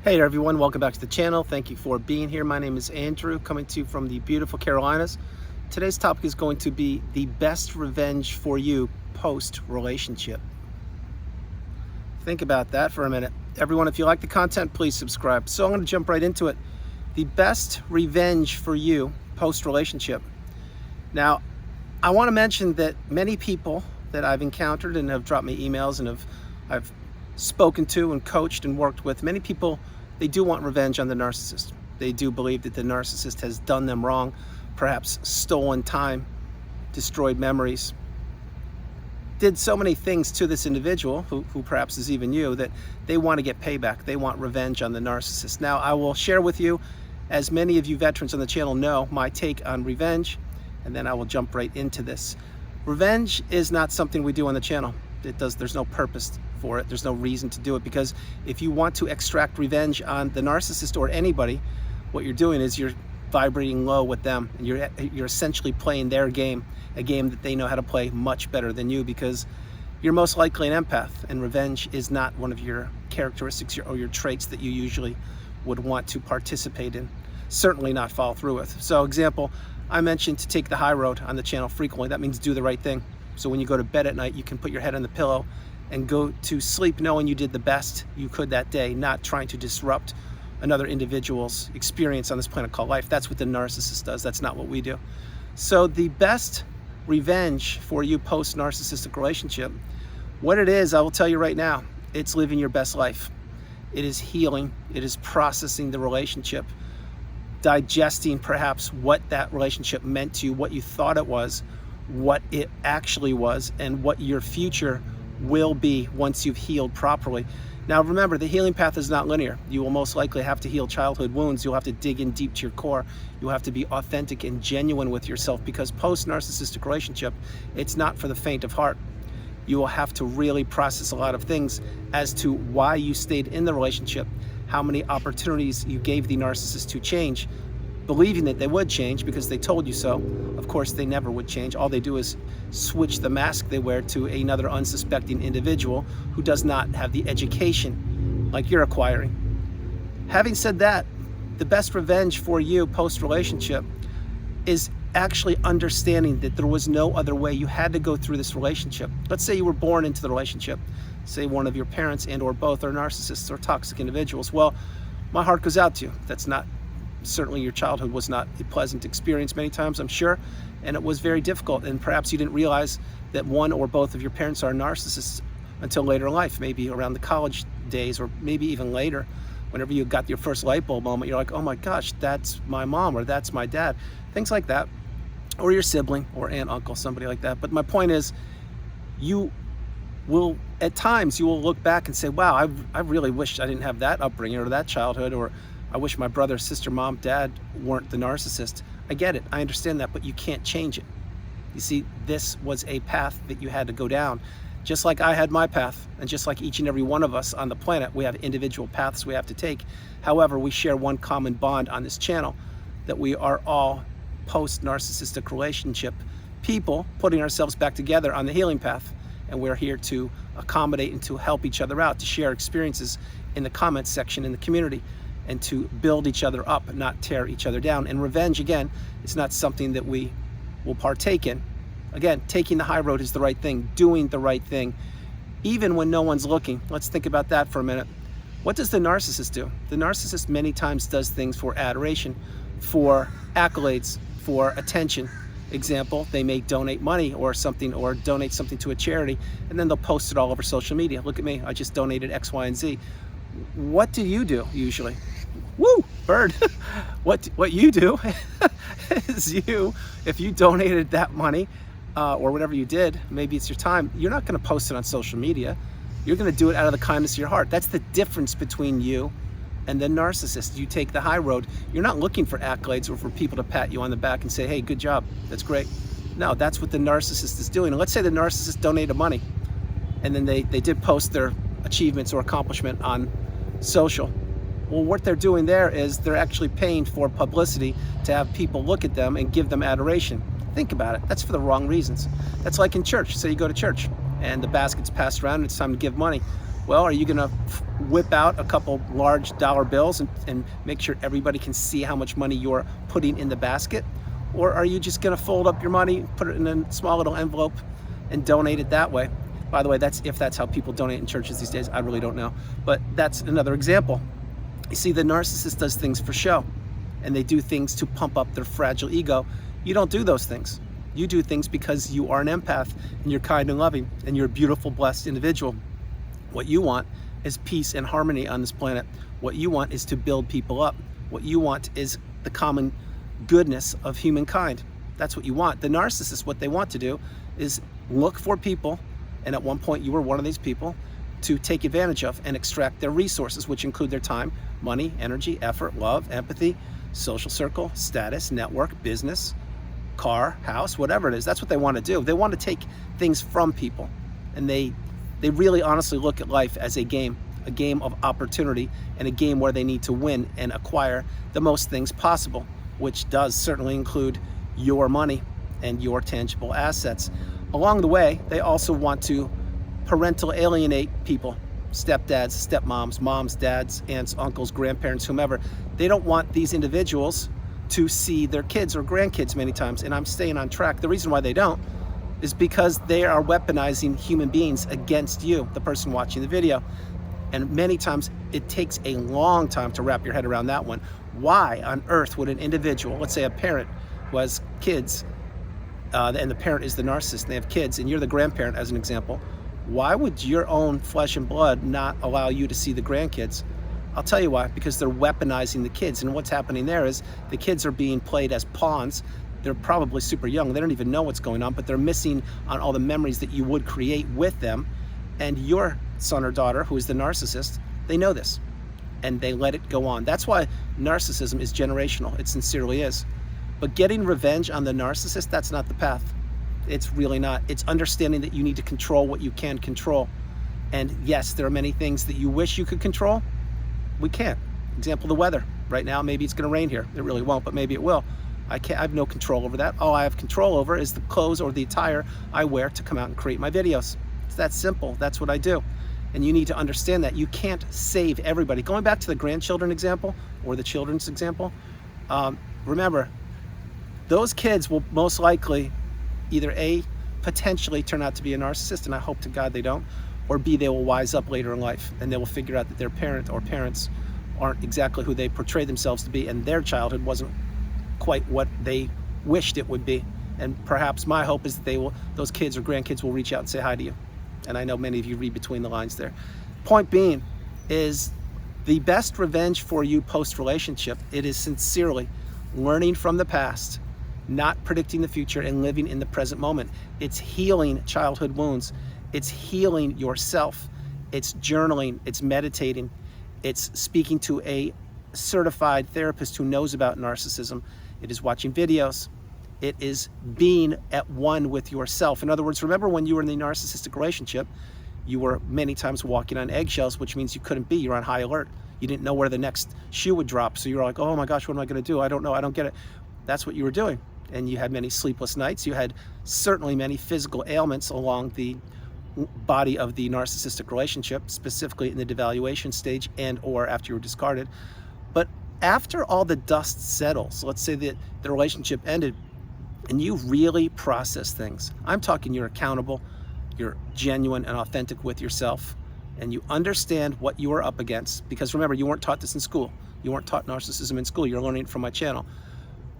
Hey everyone, welcome back to the channel. Thank you for being here. My name is Andrew, coming to you from the beautiful Carolinas. Today's topic is going to be the best revenge for you post-relationship. Think about that for a minute. Everyone, if you like the content, please subscribe. So I'm going to jump right into it. The best revenge for you post-relationship. Now, I want to mention that many people that I've encountered and have dropped me emails and I've spoken to and coached and worked with, many people, they do want revenge on the narcissist. They do believe that the narcissist has done them wrong, perhaps stolen time, destroyed memories, did so many things to this individual, who perhaps is even you, that they want to get payback. They want revenge on the narcissist. Now, I will share with you, as many of you veterans on the channel know, my take on revenge, and then I will jump right into this. Revenge is not something we do on the channel. There's no purpose for it. There's no reason to do it, because if you want to extract revenge on the narcissist or anybody, what you're doing is you're vibrating low with them, and you're essentially playing their game, a game that they know how to play much better than you, because you're most likely an empath, and revenge is not one of your characteristics or your traits that you usually would want to participate in, certainly not follow through with. So example, I mentioned to take the high road on the channel frequently. That means do the right thing. So when you go to bed at night, you can put your head on the pillow and go to sleep knowing you did the best you could that day, not trying to disrupt another individual's experience on this planet called life. That's what the narcissist does. That's not what we do. So the best revenge for you post-narcissistic relationship, what it is, I will tell you right now, it's living your best life. It is healing. It is processing the relationship, digesting perhaps what that relationship meant to you, what you thought it was, what it actually was, and what your future will be once you've healed properly. Now remember, the healing path is not linear. You will most likely have to heal childhood wounds. You'll have to dig in deep to your core. You'll have to be authentic and genuine with yourself, because post-narcissistic relationship, it's not for the faint of heart. You will have to really process a lot of things as to why you stayed in the relationship, how many opportunities you gave the narcissist to change, believing that they would change because they told you so. Of course, they never would change. All they do is switch the mask they wear to another unsuspecting individual who does not have the education like you're acquiring. Having said that, the best revenge for you post-relationship is actually understanding that there was no other way. You had to go through this relationship. Let's say you were born into the relationship. Say one of your parents and or both are narcissists or toxic individuals. Well, my heart goes out to you. Certainly your childhood was not a pleasant experience many times, I'm sure, and it was very difficult, and perhaps you didn't realize that one or both of your parents are narcissists until later in life, maybe around the college days, or maybe even later, whenever you got your first light bulb moment. You're like, oh my gosh, that's my mom, or that's my dad, things like that, or your sibling or aunt, uncle, somebody like that. But my point is, you will, at times, you will look back and say, wow, I really wish I didn't have that upbringing or that childhood, or I wish my brother, sister, mom, dad weren't the narcissist. I get it, I understand that, but you can't change it. You see, this was a path that you had to go down. Just like I had my path, and just like each and every one of us on the planet, we have individual paths we have to take. However, we share one common bond on this channel, that we are all post-narcissistic relationship people putting ourselves back together on the healing path. And we're here to accommodate and to help each other out, to share experiences in the comments section in the community, and to build each other up, not tear each other down. And revenge, again, is not something that we will partake in. Again, taking the high road is the right thing, doing the right thing, even when no one's looking. Let's think about that for a minute. What does the narcissist do? The narcissist many times does things for adoration, for accolades, for attention. Example, they may donate money or something, or donate something to a charity, and then they'll post it all over social media. Look at me, I just donated X, Y, and Z. What do you do usually? Woo, bird. What you do is if you donated that money or whatever you did, maybe it's your time, you're not going to post it on social media. You're going to do it out of the kindness of your heart. That's the difference between you and the narcissist. You take the high road. You're not looking for accolades or for people to pat you on the back and say, hey, good job, that's great. No, that's what the narcissist is doing. And let's say the narcissist donated money, and then they did post their achievements or accomplishment on social. Well, what they're doing there is they're actually paying for publicity to have people look at them and give them adoration. Think about it. That's for the wrong reasons. That's like in church. Say you go to church and the basket's passed around and it's time to give money. Well, are you going to whip out a couple large dollar bills and make sure everybody can see how much money you're putting in the basket? Or are you just going to fold up your money, put it in a small little envelope, and donate it that way? By the way, if that's how people donate in churches these days. I really don't know. But that's another example. You see, the narcissist does things for show, and they do things to pump up their fragile ego. You don't do those things. You do things because you are an empath, and you're kind and loving, and you're a beautiful, blessed individual. What you want is peace and harmony on this planet. What you want is to build people up. What you want is the common goodness of humankind. That's what you want. The narcissist, what they want to do is look for people, and at one point you were one of these people, to take advantage of and extract their resources, which include their time, money, energy, effort, love, empathy, social circle, status, network, business, car, house, whatever it is. That's what they want to do. They want to take things from people, and they really honestly look at life as a game of opportunity, and a game where they need to win and acquire the most things possible, which does certainly include your money and your tangible assets. Along the way, they also want to parental alienate people, stepdads, stepmoms, moms, dads, aunts, uncles, grandparents, whomever. They don't want these individuals to see their kids or grandkids many times, and I'm staying on track. The reason why they don't is because they are weaponizing human beings against you, the person watching the video. And many times it takes a long time to wrap your head around that one. Why on earth would an individual, let's say a parent who has kids, and the parent is the narcissist, and they have kids, and you're the grandparent as an example, why would your own flesh and blood not allow you to see the grandkids? I'll tell you why. Because they're weaponizing the kids, and what's happening there is the kids are being played as pawns. They're probably super young. They don't even know what's going on, but they're missing on all the memories that you would create with them. And your son or daughter, who is the narcissist, they know this, and they let it go on. That's why narcissism is generational. It sincerely is. But getting revenge on the narcissist, that's not the path. It's really not. It's understanding that you need to control what you can control. And yes, there are many things that you wish you could control. We can't. Example, the weather. Right now, maybe it's going to rain here. It really won't, but maybe it will. I have no control over that. All I have control over is the clothes or the attire I wear to come out and create my videos. It's that simple. That's what I do. And you need to understand that you can't save everybody. Going back to the grandchildren example or the children's example, remember, those kids will most likely either A, potentially turn out to be a narcissist, and I hope to God they don't, or B, they will wise up later in life and they will figure out that their parent or parents aren't exactly who they portray themselves to be, and their childhood wasn't quite what they wished it would be. And perhaps my hope is that those kids or grandkids will reach out and say hi to you. And I know many of you read between the lines there. Point being is the best revenge for you post-relationship, it is sincerely learning from the past, not predicting the future, and living in the present moment. It's healing childhood wounds. It's healing yourself. It's journaling. It's meditating. It's speaking to a certified therapist who knows about narcissism. It is watching videos. It is being at one with yourself. In other words, remember when you were in the narcissistic relationship, you were many times walking on eggshells, which means you couldn't be. You're on high alert. You didn't know where the next shoe would drop. So you're like, oh my gosh, what am I going to do? I don't know. I don't get it. That's what you were doing. And you had many sleepless nights. You had certainly many physical ailments along the body of the narcissistic relationship, specifically in the devaluation stage and or after you were discarded. But after all the dust settles, let's say that the relationship ended and you really process things. I'm talking you're accountable, you're genuine and authentic with yourself, and you understand what you are up against. Because remember, you weren't taught this in school. You weren't taught narcissism in school. You're learning it from my channel.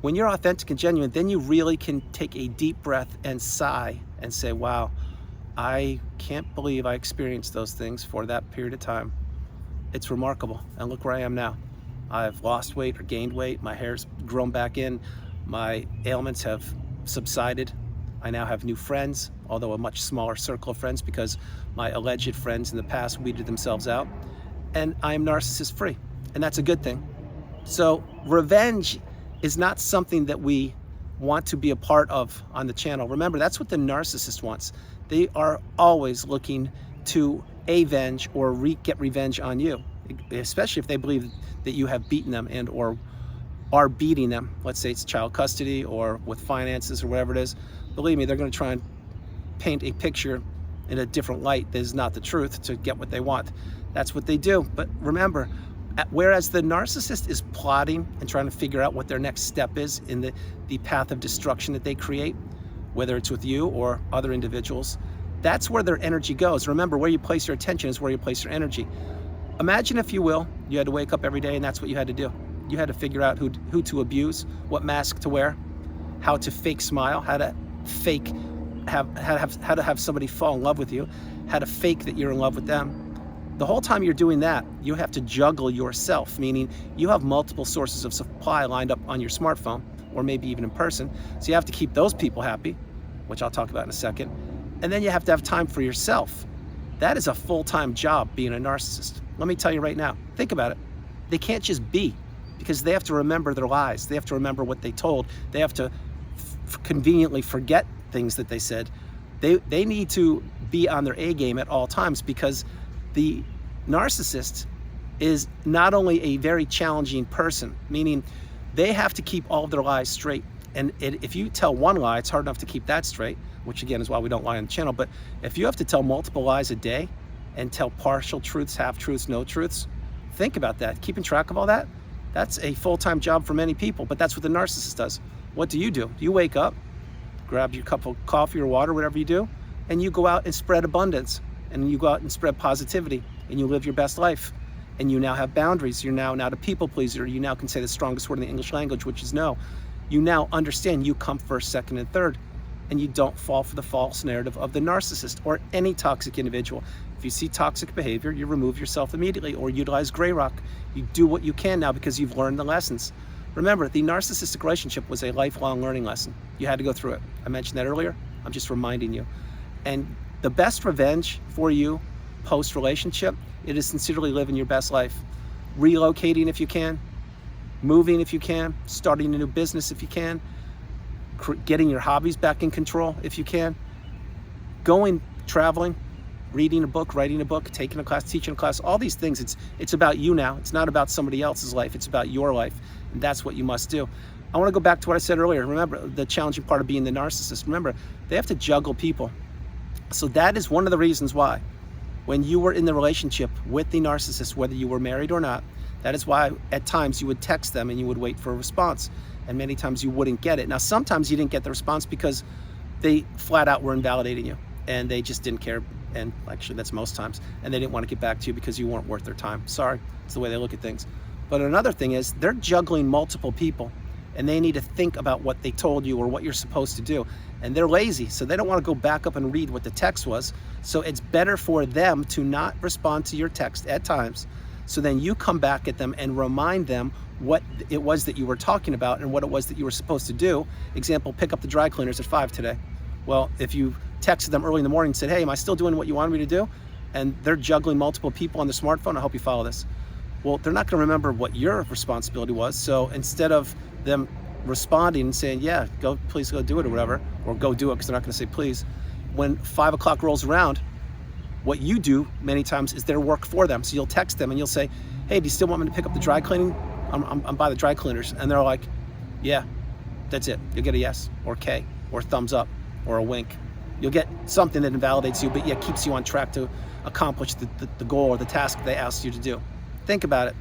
When you're authentic and genuine, then you really can take a deep breath and sigh and say, wow, I can't believe I experienced those things for that period of time. It's remarkable. And look where I am now. I've lost weight or gained weight. My hair's grown back in. My ailments have subsided. I now have new friends, although a much smaller circle of friends because my alleged friends in the past weeded themselves out. And I am narcissist free. And that's a good thing. So revenge is not something that we want to be a part of on the channel. Remember, that's what the narcissist wants. They are always looking to avenge or get revenge on you, especially if they believe that you have beaten them and or are beating them. Let's say it's child custody or with finances or whatever it is. Believe me, they're going to try and paint a picture in a different light that is not the truth to get what they want. That's what they do. But remember, whereas the narcissist is plotting and trying to figure out what their next step is in the path of destruction that they create, whether it's with you or other individuals, that's where their energy goes. Remember, where you place your attention is where you place your energy. Imagine, if you will, you had to wake up every day and that's what you had to do. You had to figure out who to abuse, what mask to wear, how to fake smile, how to fake how to have somebody fall in love with you, how to fake that you're in love with them. The whole time you're doing that, you have to juggle yourself, meaning you have multiple sources of supply lined up on your smartphone, or maybe even in person. So you have to keep those people happy, which I'll talk about in a second. And then you have to have time for yourself. That is a full-time job, being a narcissist. Let me tell you right now, think about it. They can't just be, because they have to remember their lies. They have to remember what they told. They have to conveniently forget things that they said. They need to be on their A game at all times, because the narcissist is not only a very challenging person, meaning they have to keep all of their lies straight. And if you tell one lie, it's hard enough to keep that straight, which again is why we don't lie on the channel. But if you have to tell multiple lies a day and tell partial truths, half truths, no truths, think about that. Keeping track of all that, that's a full-time job for many people, but that's what the narcissist does. What do? You wake up, grab your cup of coffee or water, whatever you do, and you go out and spread abundance, and you go out and spread positivity, and you live your best life. And you now have boundaries. You're now not a people pleaser. You now can say the strongest word in the English language, which is no. You now understand you come first, second, and third, and you don't fall for the false narrative of the narcissist or any toxic individual. If you see toxic behavior, you remove yourself immediately or utilize gray rock. You do what you can now because you've learned the lessons. Remember, the narcissistic relationship was a lifelong learning lesson. You had to go through it. I mentioned that earlier. I'm just reminding you. And the best revenge for you post-relationship, it is sincerely living your best life. Relocating if you can, moving if you can, starting a new business if you can, getting your hobbies back in control if you can, going, traveling, reading a book, writing a book, taking a class, teaching a class, all these things. It's about you now. It's not about somebody else's life. It's about your life. And that's what you must do. I want to go back to what I said earlier. Remember, the challenging part of being the narcissist. Remember, they have to juggle people. So that is one of the reasons why when you were in the relationship with the narcissist, whether you were married or not, that is why at times you would text them and you would wait for a response. And many times you wouldn't get it. Now, sometimes you didn't get the response because they flat out were invalidating you and they just didn't care. And actually that's most times. And they didn't want to get back to you because you weren't worth their time. Sorry, it's the way they look at things. But another thing is they're juggling multiple people and they need to think about what they told you or what you're supposed to do. And they're lazy, so they don't want to go back up and read what the text was. So it's better for them to not respond to your text at times. So then you come back at them and remind them what it was that you were talking about and what it was that you were supposed to do. Example, pick up the dry cleaners at 5 today. Well, if you texted them early in the morning and said, hey, am I still doing what you wanted me to do? And they're juggling multiple people on the smartphone, I hope you follow this. Well, they're not going to remember what your responsibility was. So instead of them responding and saying, yeah, please go do it or whatever, or go do it because they're not going to say please, when 5 o'clock rolls around, what you do many times is their work for them. So you'll text them and you'll say, hey, do you still want me to pick up the dry cleaning? I'm by the dry cleaners. And they're like, yeah, that's it. You'll get a yes or K or thumbs up or a wink. You'll get something that invalidates you, but yet keeps you on track to accomplish the goal or the task they asked you to do. Think about it,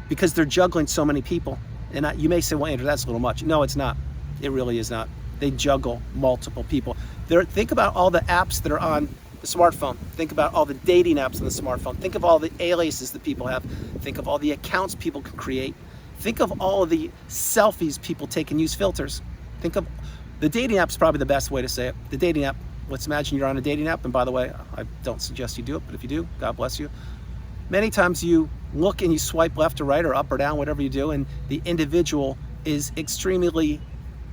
because they're juggling so many people. And you may say, well, Andrew, that's a little much. No, it's not. It really is not. They juggle multiple people. Think about all the apps that are on the smartphone. Think about all the dating apps on the smartphone. Think of all the aliases that people have. Think of all the accounts people can create. Think of all of the selfies people take and use filters. Think of the dating app is probably the best way to say it. The dating app, let's imagine you're on a dating app. And by the way, I don't suggest you do it, but if you do, God bless you. Many times you look and you swipe left or right or up or down, whatever you do, and the individual is extremely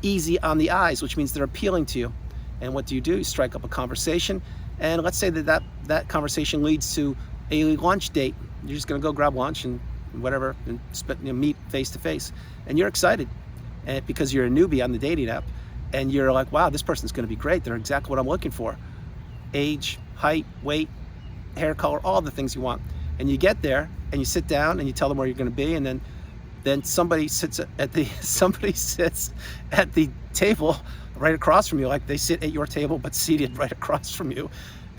easy on the eyes, which means they're appealing to you. And what do? You strike up a conversation, and let's say that conversation leads to a lunch date. You're just gonna go grab lunch and whatever, and meet face to face. And you're excited and because you're a newbie on the dating app, and you're like, wow, this person's gonna be great. They're exactly what I'm looking for. Age, height, weight, hair color, all the things you want. And you get there and you sit down and you tell them where you're going to be, and then somebody sits at the table right across from you, like they sit at your table but seated right across from you,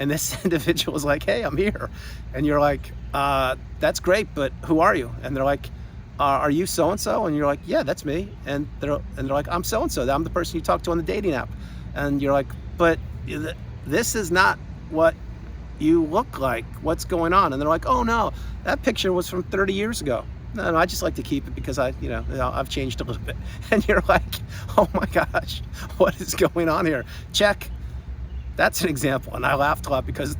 And this individual is like, hey, I'm here. And you're like, that's great, but who are you? And they're like, are you so-and-so? And you're like, yeah, that's me. And they're like, I'm so-and-so. I'm the person you talk to on the dating app. And you're like, but this is not what you look like. What's going on? And they're like, oh no, that picture was from 30 years ago. No, I just like to keep it because I've changed a little bit. And you're like, oh my gosh, what is going on here? Check. That's an example. And I laughed a lot because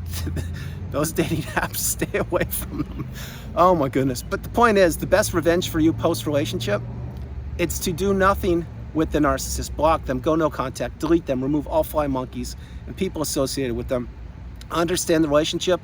those dating apps, stay away from them. Oh my goodness. But the point is, the best revenge for you post-relationship, it's to do nothing with the narcissist. Block them, go no contact, delete them, remove all fly monkeys and people associated with them. Understand the relationship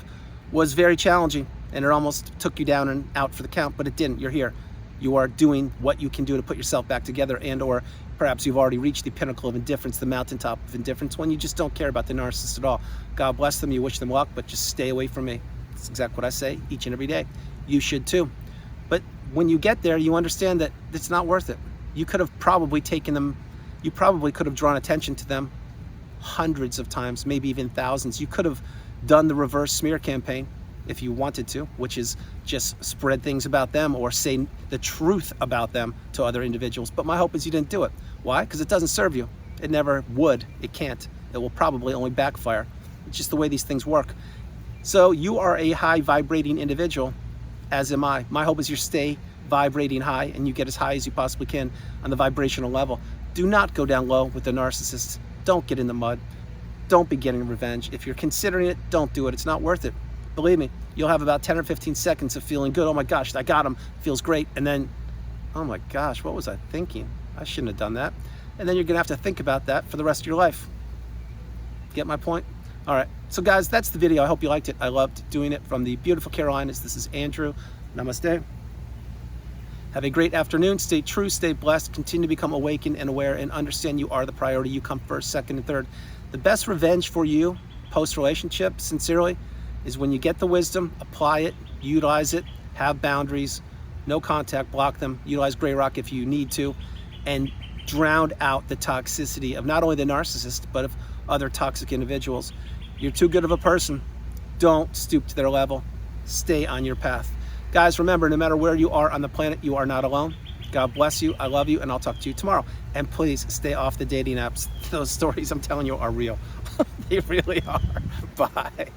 was very challenging and it almost took you down and out for the count, but it didn't. You're here. You are doing what you can do to put yourself back together, and or perhaps you've already reached the pinnacle of indifference, the mountaintop of indifference, when you just don't care about the narcissist at all. God bless them, you wish them luck, but just stay away from me. That's exactly what I say each and every day. You should too. But when you get there, you understand that it's not worth it. You could have probably taken them, you probably could have drawn attention to them hundreds of times, maybe even thousands. You could have done the reverse smear campaign if you wanted to, which is just spread things about them or say the truth about them to other individuals. But my hope is you didn't do it. Why? Because it doesn't serve you. It never would. It can't. It will probably only backfire. It's just the way these things work. So you are a high vibrating individual, as am I. My hope is you stay vibrating high and you get as high as you possibly can on the vibrational level. Do not go down low with the narcissist. Don't get in the mud. Don't be getting revenge. If you're considering it, don't do it. It's not worth it. Believe me, you'll have about 10 or 15 seconds of feeling good. Oh my gosh, I got him. Feels great. And then, oh my gosh, what was I thinking? I shouldn't have done that. And then you're gonna have to think about that for the rest of your life. Get my point? All right, so guys, that's the video. I hope you liked it. I loved doing it from the beautiful Carolinas. This is Andrew. Namaste. Have a great afternoon. Stay true, stay blessed. Continue to become awakened and aware and understand you are the priority. You come first, second, and third. The best revenge for you post-relationship, sincerely, is when you get the wisdom, apply it, utilize it, have boundaries, no contact, block them, utilize gray rock if you need to, and drown out the toxicity of not only the narcissist, but of other toxic individuals. You're too good of a person. Don't stoop to their level. Stay on your path. Guys, remember, no matter where you are on the planet, you are not alone. God bless you. I love you, and I'll talk to you tomorrow. And please stay off the dating apps. Those stories I'm telling you are real. They really are. Bye.